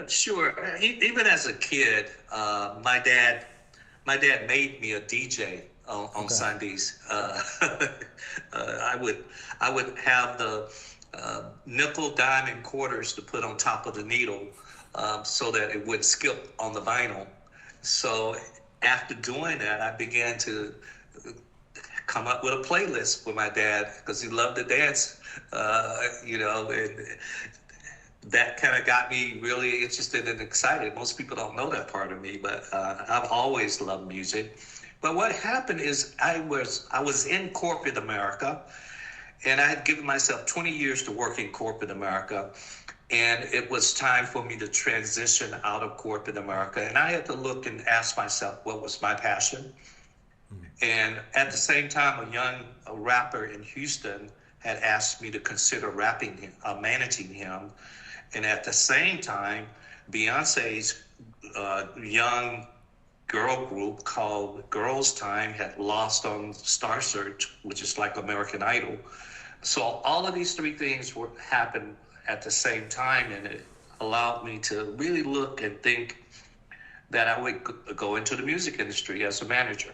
Sure. Even as a kid, my dad made me a DJ on Okay. Sundays. I would have the nickel, dime, and quarters to put on top of the needle, so that it would skip on the vinyl. So after doing that, I began to come up with a playlist with my dad because he loved to dance. And that kind of got me really interested and excited. Most people don't know that part of me, but I've always loved music. But what happened is I was in corporate America, and I had given myself 20 years to work in corporate America, and it was time for me to transition out of corporate America. And I had to look and ask myself what was my passion. Mm. And at the same time, a rapper in Houston had asked me to consider managing him. And at the same time, Beyonce's young girl group called Girls Time had lost on Star Search, which is like American Idol. So all of these three things happened at the same time, and it allowed me to really look and think that I would go into the music industry as a manager.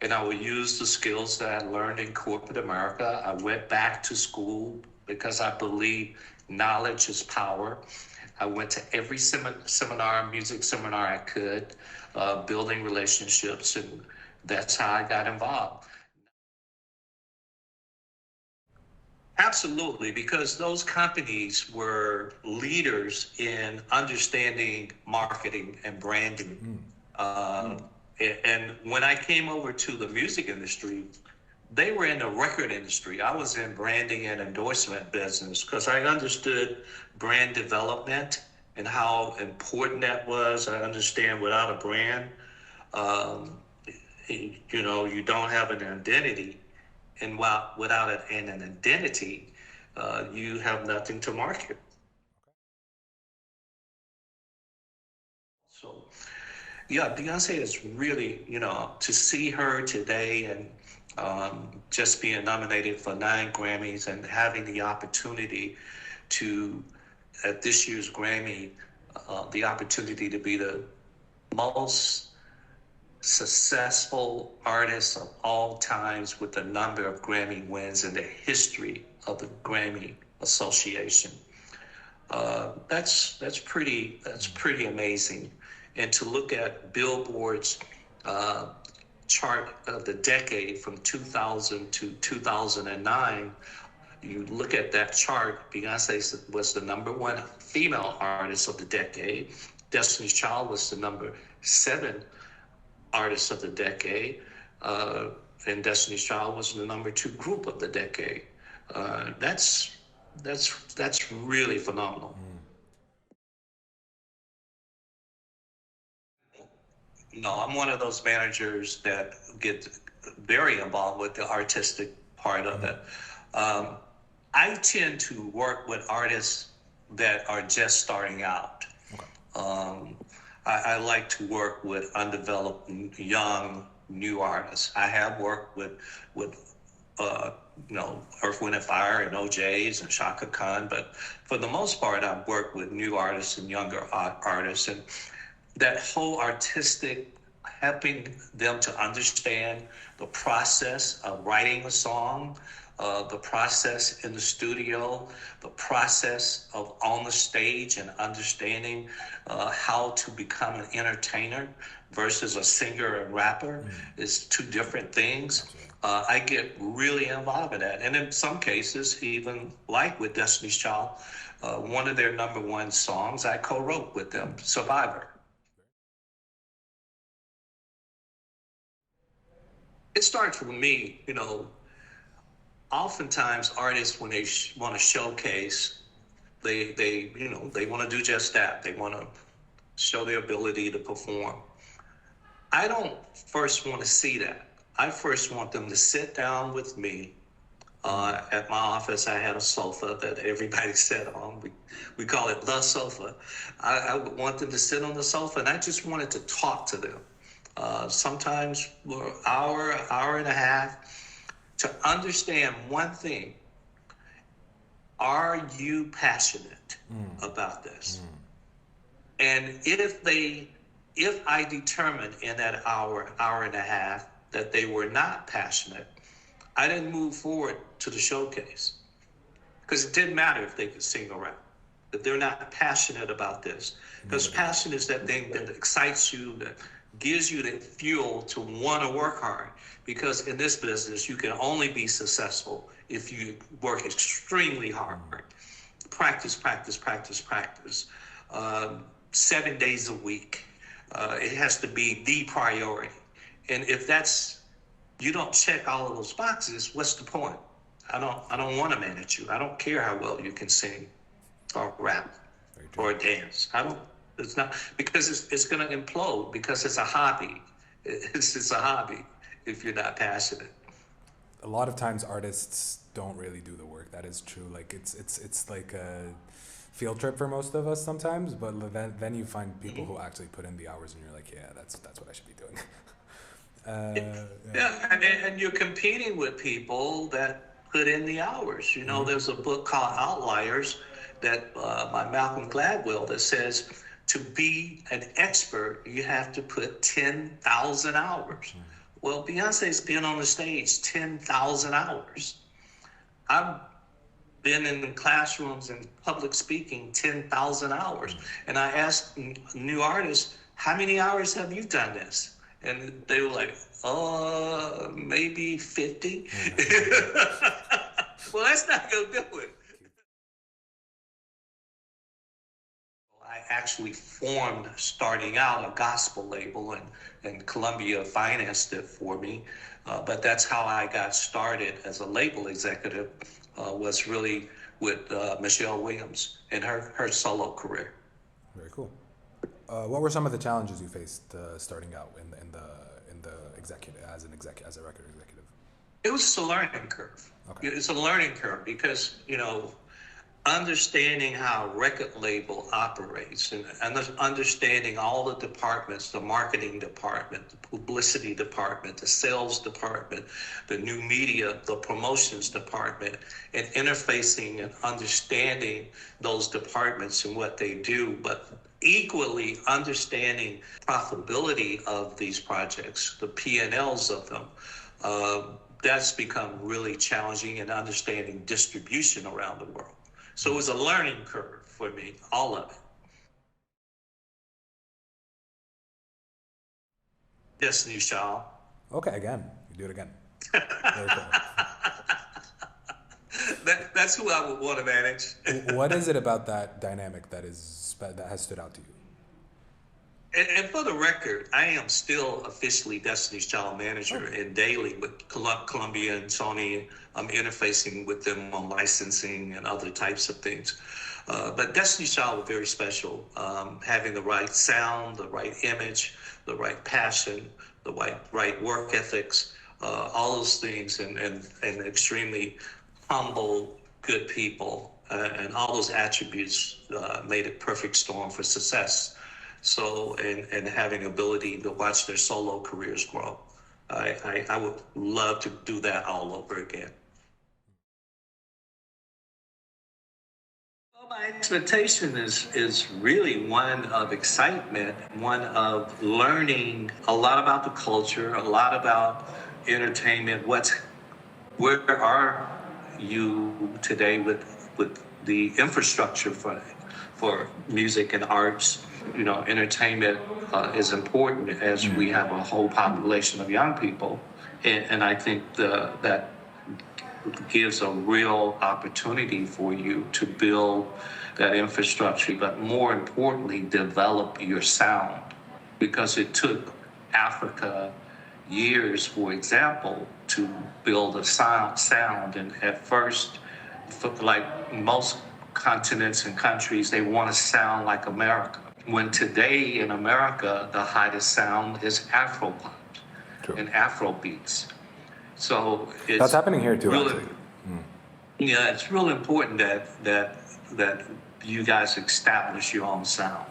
And I would use the skills that I learned in corporate America. I went back to school because I believe knowledge is power. I went to every seminar, music seminar I could, building relationships, and that's how I got involved. Absolutely, because those companies were leaders in understanding marketing and branding. Mm. Uh, and when I came over to the music industry, they were in the record industry. I was in branding and endorsement business because I understood brand development and how important that was. I understand without a brand, um, you don't have an identity, and without an identity, you have nothing to market. So yeah, Beyonce is really, to see her today and just being nominated for 9 Grammys and having the opportunity to, at this year's Grammy, the opportunity to be the most successful artist of all times with the number of Grammy wins in the history of the Grammy Association. That's pretty amazing. And to look at Billboard's uh, chart of the decade from 2000 to 2009, you look at that chart. Beyonce was the number one female artist of the decade. Destiny's Child was the number seven artist of the decade, and Destiny's Child was the number two group of the decade. That's really phenomenal. Mm. No, I'm one of those managers that get very involved with the artistic part of Mm. it. Um, I tend to work with artists that are just starting out. Okay. Um, I like to work with undeveloped, young, new artists. I have worked with uh, Earth, Wind and Fire and OJ's and Shaka Khan, but for the most part, I've worked with new artists and younger artists, and that whole artistic, helping them to understand the process of writing a song, the process in the studio, the process of on the stage, and understanding how to become an entertainer versus a singer and rapper Mm. is two different things. Absolutely. I get really involved in that. And in some cases, even like with Destiny's Child, one of their number one songs I co wrote with them, Survivor. It starts with me. Oftentimes artists, when they want to showcase, they want to do just that. They want to show their ability to perform. I don't first want to see that. I first want them to sit down with me. Mm. At my office, I had a sofa that everybody sat on. We call it the sofa. I would want them to sit on the sofa, and I just wanted to talk to them. Sometimes for an hour, hour and a half, to understand one thing. Are you passionate Mm. about this? Mm. And if I determined in that hour and a half that they were not passionate, I didn't move forward to the showcase. Because it didn't matter if they could sing or rap, if they're not passionate about this. Because passion is that thing that excites you, that gives you the fuel to want to work hard. Because in this business, you can only be successful if you work extremely hard. Practice, practice, practice, practice. 7 days a week. It has to be the priority. And if you don't check all of those boxes, what's the point? I don't want to manage you. I don't care how well you can sing or rap or dance. It's not, because it's going to implode, because it's a hobby. It's a hobby if you're not passionate. A lot of times artists don't really do the work. That is true. Like it's like a field trip for most of us sometimes, but then you find people who actually put in the hours, and you're like, yeah, that's what I should be doing. And you're competing with people that put in the hours. You know, there's a book called Outliers that by Malcolm Gladwell that says to be an expert, you have to put 10,000 hours. Well, Beyonce's been on the stage 10,000 hours. I've been in classrooms and public speaking 10,000 hours. And I asked new artists, how many hours have you done this? And they were like, maybe 50. Well, that's not going to do it. I actually formed, starting out, a gospel label, and Columbia financed it for me. But that's how I got started as a label executive, was really with Michelle Williams and her solo career. Very cool. What were some of the challenges you faced starting out in the executive as a record executive? It was a learning curve. Okay. It's a learning curve because, understanding how a record label operates and understanding all the departments, the marketing department, the publicity department, the sales department, the new media, the promotions department, and interfacing and understanding those departments and what they do, but equally understanding profitability of these projects, the P&Ls of them. That's become really challenging, in understanding distribution around the world. So it was a learning curve for me, all of it. Destiny's Child. Okay, again. You do it again. Very cool. That's who I would want to manage. What is it about that dynamic that has stood out to you? And for the record, I am still officially Destiny's Child manager and daily with Columbia and Sony. I'm interfacing with them on licensing and other types of things. But Destiny's Child was very special, having the right sound, the right image, the right passion, the right work ethics, all those things, and extremely humble, good people, and all those attributes made a perfect storm for success. So, and having ability to watch their solo careers grow. I would love to do that all over again. Well, my expectation is really one of excitement, one of learning a lot about the culture, a lot about entertainment. Where are you today with the infrastructure for music and arts? Entertainment is important as we have a whole population of young people. And I think that gives a real opportunity for you to build that infrastructure, but more importantly, develop your sound. Because it took Africa years, for example, to build a sound. And at first, like most continents and countries, they want to sound like America. When today in America, the hottest sound is Afropop and Afro beats. So that's happening here too. Really, yeah, it's real important that you guys establish your own sound.